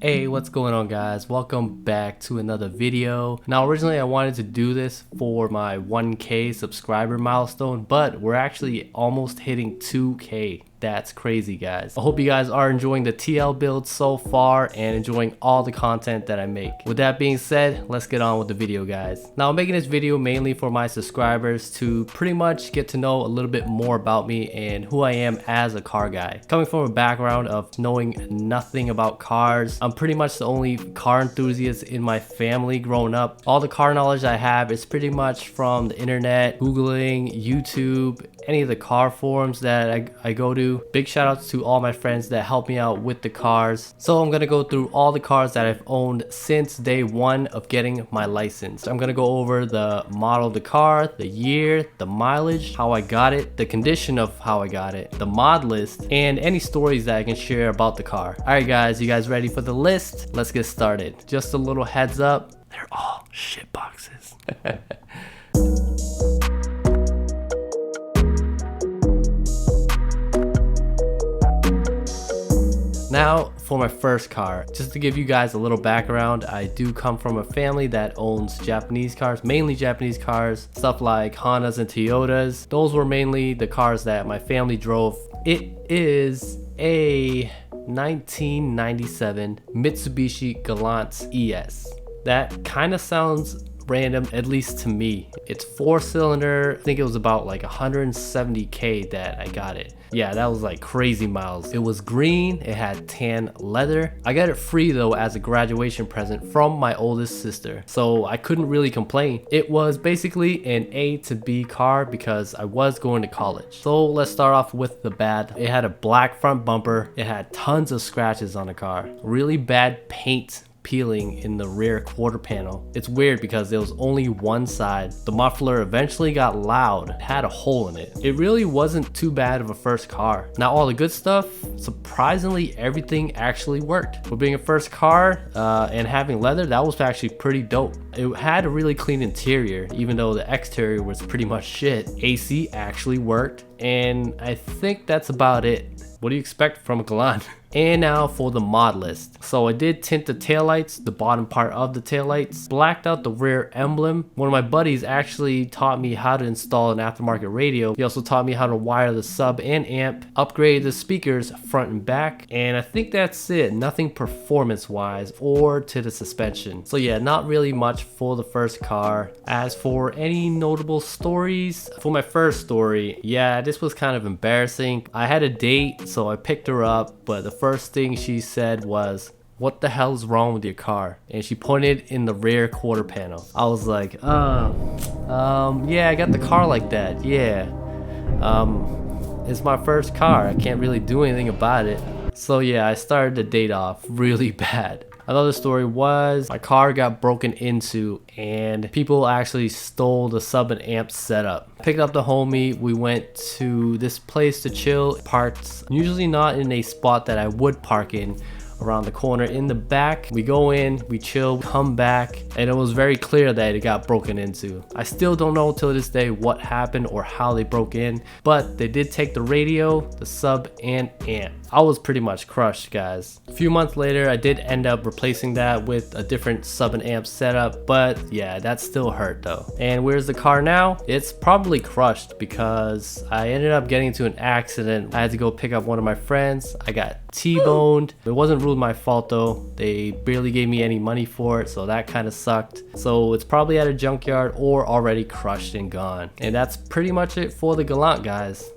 Hey, what's going on guys? Welcome back to another video. Now originally I wanted to do this for my 1K subscriber milestone, but we're actually almost hitting 2K. That's crazy, guys. I hope you guys are enjoying the TL build so far and enjoying all the content that I make. With that being said, let's get on with the video, guys. Now I'm making this video mainly for my subscribers to pretty much get to know a little bit more about me and who I am as a car guy. Coming from a background of knowing nothing about cars, I'm pretty much the only car enthusiast in my family growing up. All the car knowledge I have is pretty much from the internet, Googling, YouTube, any of the car forums that I go to. Big shout outs to all my friends that help me out with the cars. So I'm gonna go through all the cars that I've owned since day one of getting my license. I'm gonna go over the model of the car, the year, the mileage, how I got it, the condition of how I got it, the mod list, and any stories that I can share about the car. Alright guys, you guys ready for the list? Let's get started. Just a little heads up, they're all shit boxes. Now for my first car, just to give you guys a little background, I do come from a family that owns Japanese cars, mainly Japanese cars, stuff like Hondas and Toyotas. Those were mainly the cars that my family drove. It is a 1997 Mitsubishi Galant ES. That kind of sounds random, at least to me. It's 4-cylinder. I think it was about like 170k that I got it. Yeah, that was like crazy miles. It was green, it had tan leather. I got it free though as a graduation present from my oldest sister, so I couldn't really complain. It was basically an A to B car because I was going to college. So let's start off with the bad. It had a black front bumper. It had tons of scratches on the car. Really bad paint peeling in the rear quarter panel. It's weird because there was only one side. The muffler eventually got loud. It had a hole in it. It really wasn't too bad of a first car. Now all the good stuff, surprisingly everything actually worked. For being a first car and having leather, that was actually pretty dope. It had a really clean interior, even though the exterior was pretty much shit. AC actually worked, and I think that's about it. What do you expect from a Galant? And now for the mod list. So I did tint the taillights, the bottom part of the taillights, blacked out the rear emblem. One of my buddies actually taught me how to install an aftermarket radio. He also taught me how to wire the sub and amp, upgrade the speakers front and back, and I think that's it. Nothing performance wise or to the suspension. So yeah, not really much for the first car. As for any notable stories, for my first story, yeah, this was kind of embarrassing. I had a date, so I picked her up, but the first thing she said was, "What the hell is wrong with your car?" And she pointed in the rear quarter panel. I was like, yeah, I got the car like that. Yeah, it's my first car. I can't really do anything about it. So yeah, I started the date off really bad. Another story was my car got broken into and people actually stole the sub and amp setup. Picked up the homie, we went to this place to chill, parked usually not in a spot that I would park in, around the corner in the back. We go in, we chill, come back, and it was very clear that it got broken into. I still don't know till this day what happened or how they broke in, but they did take the radio, the sub, and amp. I was pretty much crushed, guys. A few months later, I did end up replacing that with a different sub and amp setup, but yeah, that still hurt though. And where's the car now? It's probably crushed because I ended up getting into an accident. I had to go pick up one of my friends. I got T-boned. It wasn't really my fault though. They barely gave me any money for it, so that kind of sucked. So it's probably at a junkyard or already crushed and gone. And that's pretty much it for the Galant, guys.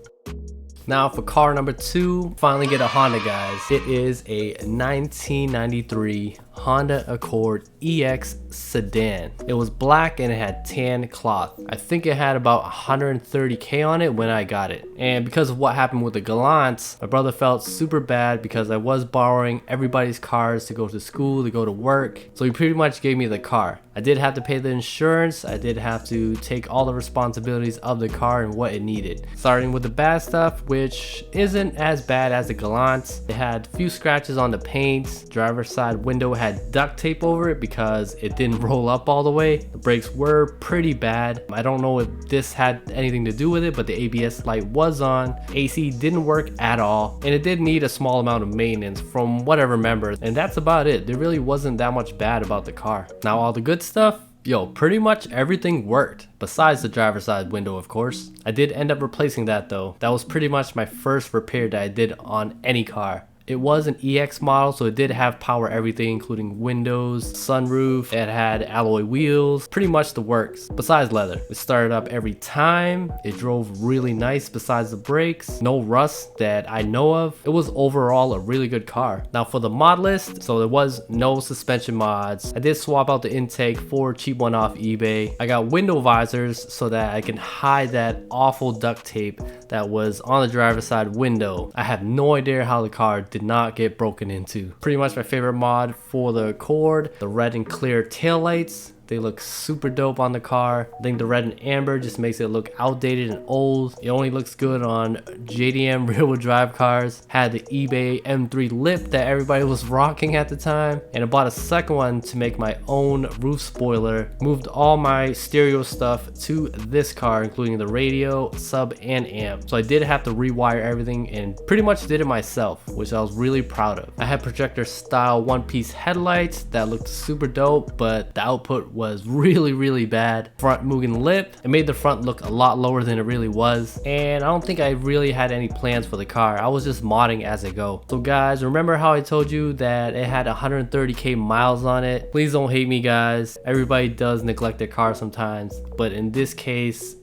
Now for car number 2, finally get a Honda, guys. It is a 1993 Honda Accord EX sedan. It was black and it had tan cloth. I think it had about 130k on it when I got it. And because of what happened with the Galant, my brother felt super bad because I was borrowing everybody's cars to go to school, to go to work. So he pretty much gave me the car. I did have to pay the insurance. I did have to take all the responsibilities of the car and what it needed. Starting with the bad stuff, which isn't as bad as the Galant. It had a few scratches on the paint. Driver's side window had duct tape over it because it didn't roll up all the way. The brakes were pretty bad. I don't know if this had anything to do with it, but the ABS light was on. AC didn't work at all, and it did need a small amount of maintenance from what I remember, and that's about it. There really wasn't that much bad about the car. Now all the good stuff, yo, pretty much everything worked, besides the driver's side window, of course. I did end up replacing that though. That was pretty much my first repair that I did on any car. It was an EX model, so it did have power everything, including windows, sunroof, it had alloy wheels, pretty much the works, besides leather. It started up every time, it drove really nice besides the brakes, no rust that I know of. It was overall a really good car. Now for the mod list, so there was no suspension mods. I did swap out the intake for a cheap one off eBay. I got window visors so that I can hide that awful duct tape that was on the driver's side window. I have no idea how the car did not get broken into. Pretty much my favorite mod for the Accord, the red and clear taillights. They look super dope on the car. I think the red and amber just makes it look outdated and old. It only looks good on JDM rear wheel drive cars. Had the eBay M3 lip that everybody was rocking at the time. And I bought a second one to make my own roof spoiler. Moved all my stereo stuff to this car, including the radio, sub, and amp. So I did have to rewire everything and pretty much did it myself, which I was really proud of. I had projector style one-piece headlights that looked super dope, but the output was really bad. Front Mugen lip, it made the front look a lot lower than it really was, and I don't think I really had any plans for the car. I was just modding as I go. So guys, remember how I told you that it had 130k miles on it? Please don't hate me guys, everybody does neglect their car sometimes, but in this case,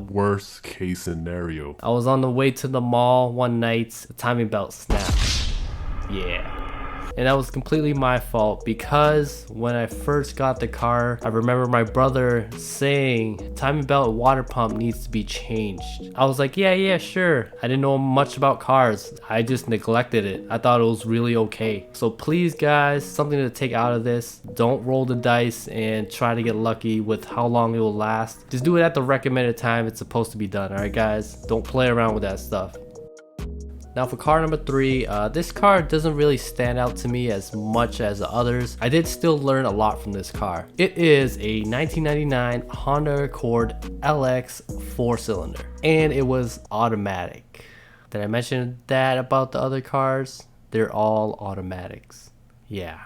worst case scenario, I was on the way to the mall one night, the timing belt snapped. Yeah. And that was completely my fault, because when I first got the car, I remember my brother saying timing belt water pump needs to be changed. I was like, yeah, sure. I didn't know much about cars. I just neglected it. I thought it was really okay. So please guys, something to take out of this. Don't roll the dice and try to get lucky with how long it will last. Just do it at the recommended time it's supposed to be done. Alright guys, don't play around with that stuff. Now for car number 3, this car doesn't really stand out to me as much as the others. I did still learn a lot from this car. It is a 1999 Honda Accord LX 4-cylinder, and it was automatic. Did I mention that about the other cars? They're all automatics. Yeah.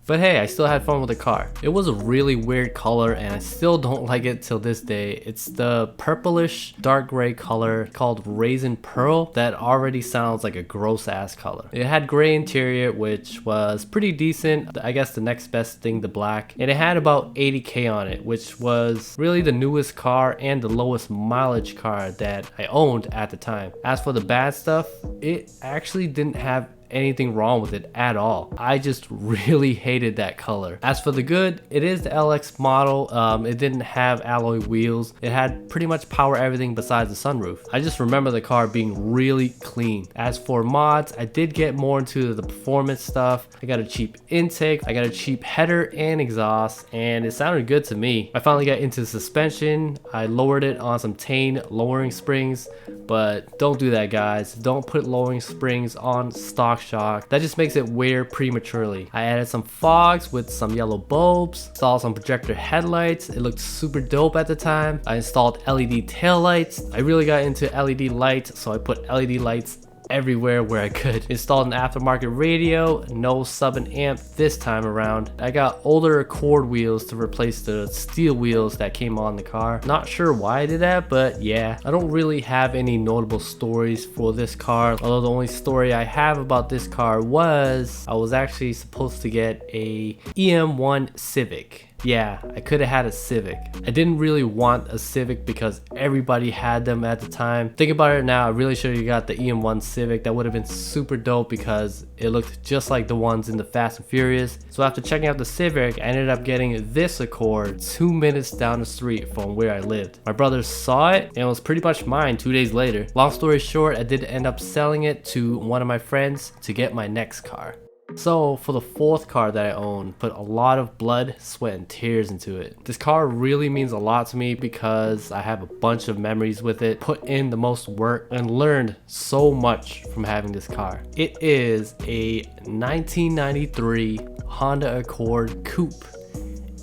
But hey, I still had fun with the car. It was a really weird color and I still don't like it till this day. It's the purplish dark gray color called Raisin Pearl that already sounds like a gross ass color. It had gray interior, which was pretty decent. I guess the next best thing to black. And it had about 80k on it, which was really the newest car and the lowest mileage car that I owned at the time. As for the bad stuff, it actually didn't have anything wrong with it at all. I just really hated that color. As for the good, it is the LX model. It didn't have alloy wheels. It had pretty much power everything besides the sunroof. I just remember the car being really clean. As for mods, I did get more into the performance stuff. I got a cheap intake, I got a cheap header and exhaust, and it sounded good to me. I finally got into suspension. I lowered it on some Tane lowering springs, but don't do that guys. Don't put lowering springs on stock shock. That just makes it wear prematurely. I added some fogs with some yellow bulbs, installed some projector headlights. It looked super dope at the time. I installed LED tail lights. I really got into LED lights, so I put LED lights everywhere where I could. Installed an aftermarket radio, no sub and amp this time around. I got older Accord wheels to replace the steel wheels that came on the car. Not sure why I did that, but yeah. I don't really have any notable stories for this car, although the only story I have about this car was I was actually supposed to get a EM1 Civic. Yeah, I could have had a Civic. I didn't really want a Civic because everybody had them at the time. Think about it now, I really should have got the EM1 Civic. That would have been super dope because it looked just like the ones in the Fast and Furious. So after checking out the Civic, I ended up getting this Accord 2 minutes down the street from where I lived. My brother saw it and it was pretty much mine 2 days later. Long story short, I did end up selling it to one of my friends to get my next car. So for the fourth car that I own, put a lot of blood, sweat, and tears into it. This car really means a lot to me because I have a bunch of memories with it, put in the most work, and learned so much from having this car. It is a 1993 Honda Accord Coupe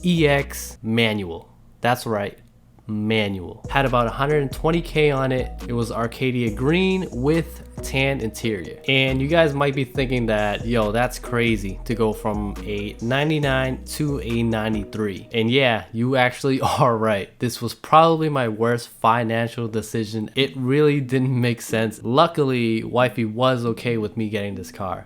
EX manual. That's right, manual. Had about 120k on it. It was Arcadia green with tan interior. And you guys might be thinking that, yo, that's crazy to go from a 99 to a 93. And yeah, you actually are right. This was probably my worst financial decision. It really didn't make sense. Luckily, wifey was okay with me getting this car.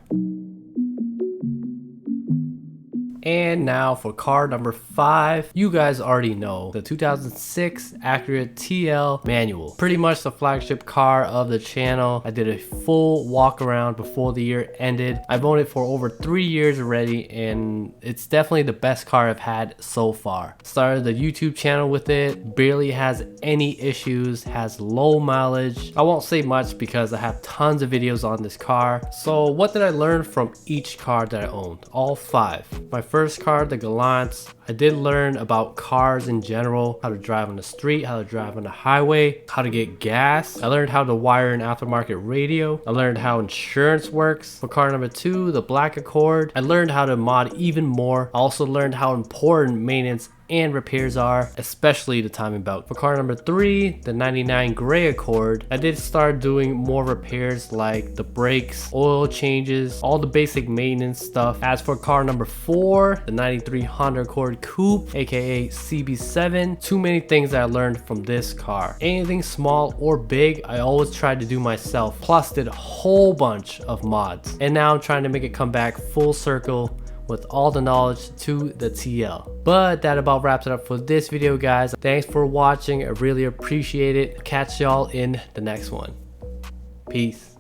And now for car number 5, you guys already know, the 2006 Acura TL manual. Pretty much the flagship car of the channel. I did a full walk around before the year ended. I've owned it for over 3 years already, and it's definitely the best car I've had so far. Started the YouTube channel with it, barely has any issues, has low mileage. I won't say much because I have tons of videos on this car. So what did I learn from each car that I owned? All 5. My first car, the Galant, I did learn about cars in general, how to drive on the street, how to drive on the highway, how to get gas. I learned how to wire an aftermarket radio. I learned how insurance works. For car number 2, the Black Accord, I learned how to mod even more. I also learned how important maintenance and repairs are, especially the timing belt. For car number 3, the 99 Gray Accord, I did start doing more repairs like the brakes, oil changes, all the basic maintenance stuff. As for car number 4, the 93 Honda Accord Coupe, aka CB7, too many things that I learned from this car. Anything small or big, I always tried to do myself, plus did a whole bunch of mods. And now I'm trying to make it come back full circle with all the knowledge to the TL. But that about wraps it up for this video, guys. Thanks for watching. I really appreciate it. Catch y'all in the next one. Peace.